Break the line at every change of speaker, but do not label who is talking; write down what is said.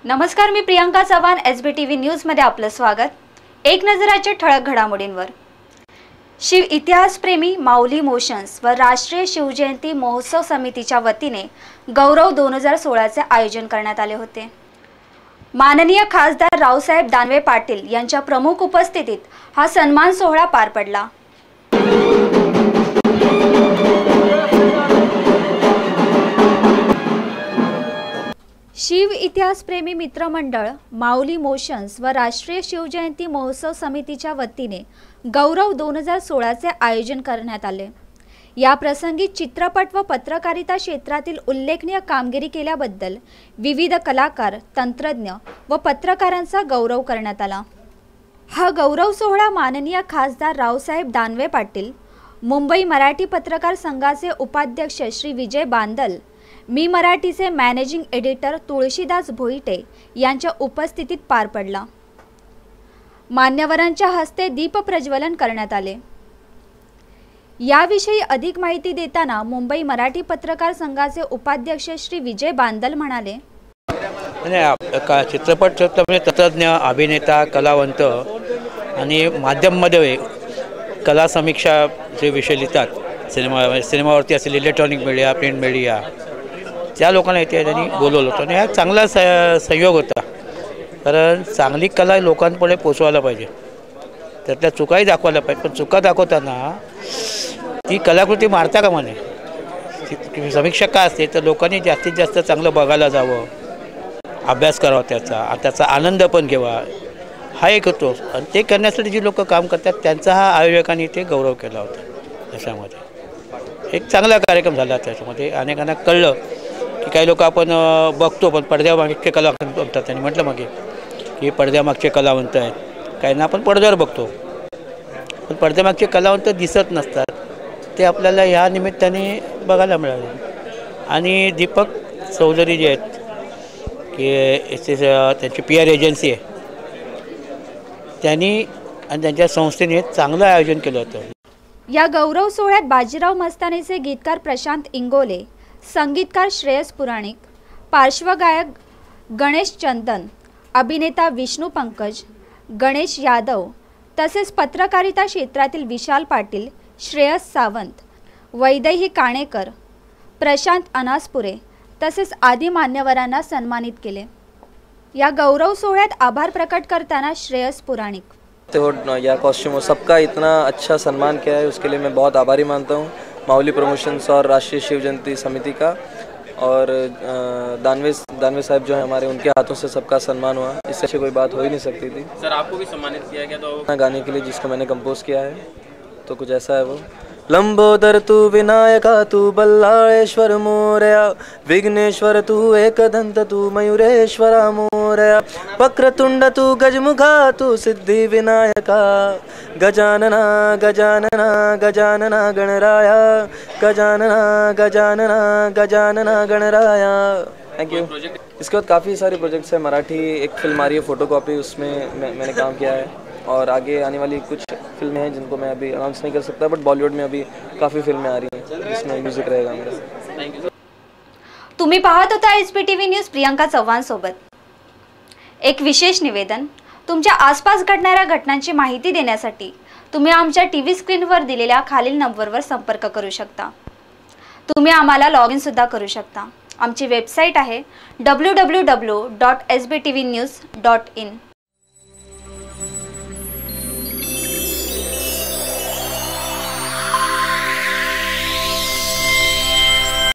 नमस्कार, मी Priyanka Chavan, SBTV news मध्ये आपलं स्वागत। एक नजराच्या ठळक घडामोडींवर। शिव इतिहासप्रेमी माऊली मोशन्स व राष्ट्रीय शिवजयंती महोत्सव समितीच्या वतीने गौरव 2016 चे आयोजन करण्यात आले होते। माननीय खासदार रावसाहेब दानवे पाटील यांच्या प्रमुख उपस्थितीत हा सन्मान सोहळा पार पडला। शिव इतिहासप्रेमी मित्रमंडळ माऊली मोशन्स व राष्ट्रीय शिवजयंती महोत्सव समितीच्या वतीने गौरव 2016 चे आयोजन करण्यात आले। या प्रसंगी चित्रपट व पत्रकारिता क्षेत्रातील उल्लेखनीय कामगिरी केल्याबद्दल विविध कलाकार, तंत्रज्ञ व पत्रकारांचा गौरव करण्यात आला। हा गौरव सोहळा माननीय खासदार रावसाहेब दानवे पाटील, मुंबई मराठी पत्रकार संघाचे उपाध्यक्ष श्री विजय बांदल, मी मराठीचे मॅनेजिंग एडिटर तुळशीदास भोईटे यांच्या उपस्थितीत पार पडला। मान्यवरांच्या हस्ते दीप प्रज्वलन करण्यात आले। याविषयी अधिक माहिती देताना मुंबई मराठी पत्रकार संघाचे उपाध्यक्ष श्री विजय बांदल म्हणाले,
चित्रपट क्षेत्रामध्ये तंत्रज्ञ, अभिनेता, कलावंत आणि माध्यममध्ये कला समीक्षा जे विषय लिहितात, सिनेमावरती असेल, इलेक्ट्रॉनिक मीडिया, प्रिंट मीडिया, त्या लोकांना इथे त्यांनी बोलवलं होतं आणि हा चांगला संयोग होता। कारण चांगली कला लोकांपुढे पोचवायला पाहिजे, त्यातल्या चुकाही दाखवायला पाहिजे, पण चुका दाखवताना ती कलाकृती मारता कामा नये। समीक्षक काय असते तर लोकांनी जास्तीत जास्त चांगलं बघायला जावं, अभ्यास करावा, त्याचा आनंद पण घ्यावा, हा एक होतो। आणि ते करण्यासाठी जी लोक काम करतात त्यांचा हा आयोजकांनी ते गौरव केला होता। त्याच्यामध्ये एक चांगला कार्यक्रम झाला। त्याच्यामध्ये अनेकांना कळलं की काही लोक आपण बघतो पण पडद्यामागचे कलावंत म्हणतात, त्यांनी म्हटलं मागे की पडद्यामागचे कलावंत आहेत, काहींना आपण पडद्यावर बघतो पण पडद्यामागचे कलावंत दिसत नसतात, ते आपल्याला ह्या निमित्ताने बघायला मिळाले। आणि दीपक चौधरी जे आहेत की त्यांची PR एजन्सी आहे, त्यांनी आणि त्यांच्या संस्थेने चांगलं आयोजन केलं होतं।
या गौरव सोहळ्यात बाजीराव मस्तानीचे गीतकार प्रशांत इंगोले, संगीतकार श्रेयस पुराणिक, पार्श्वगायक गणेश चंदन, अभिनेता विष्णू पंकज, गणेश यादव तसेच पत्रकारिता क्षेत्रातील विशाल पाटील, श्रेयस सावंत, वैदेही काणेकर, प्रशांत अनासपुरे तसेच आदी मान्यवरांना सन्मानित केले। या गौरव सोहळ्यात आभार प्रकट करताना श्रेयस पुराणिक,
या कॉस्ट्यूम सबका इतना अच्छा सम्मान किया है, उसके लिए मैं बहुत आभारी मानता हूँ माऊली प्रमोशंस और राष्ट्रीय शिव जयंती समिति का। और दानवे साहब जो है हमारे, उनके हाथों से सबका सम्मान हुआ, इससे अच्छी कोई बात हो ही नहीं सकती थी।
सर, आपको भी सम्मानित किया गया तो
गाने के लिए जिसको मैंने कंपोज किया है, तो कुछ ऐसा है वो। लंबोदर तू विनायका तू बल्लाळेश्वर मोरया, विघ्नेश्वर तू एकदंत तू मयूरेश्वरा मोरया, वक्रतुंड तू गजमुखा तू सिद्धि विनायका, गजानना गजानना गजानना गणराया, गजानना गजानना गजानना गणराया। Thank you. इसके बाद काफ़ी सारे प्रोजेक्ट्स हैं। मराठी एक फिल्म आ रही है फोटोकॉपी, उसमें मैंने काम किया है। और आगे आने वाली कुछ फिल्में हैं जिनको मैं अभी अनाउंस नहीं कर सकता, बट बॉलीवुड में अभी काफ़ी फिल्में आ रही हैं जिसमें म्यूजिक रहेगा मेरा।
Thank you.
तुम्ही पाहत होता SBTV न्यूज प्रियांका चव्हाण सोबत। एक विशेष निवेदन, तुमच्या आसपास घडणाऱ्या घटनांची माहिती देण्यासाठी तुम्ही आमच्या TV स्क्रीनवर दिलेल्या खालील नंबरवर संपर्क करू शकता। तुम्ही आम्हाला लॉग इन सुद्धा करू शकता। आमची वेबसाईट आहे www.sbtvnews.in।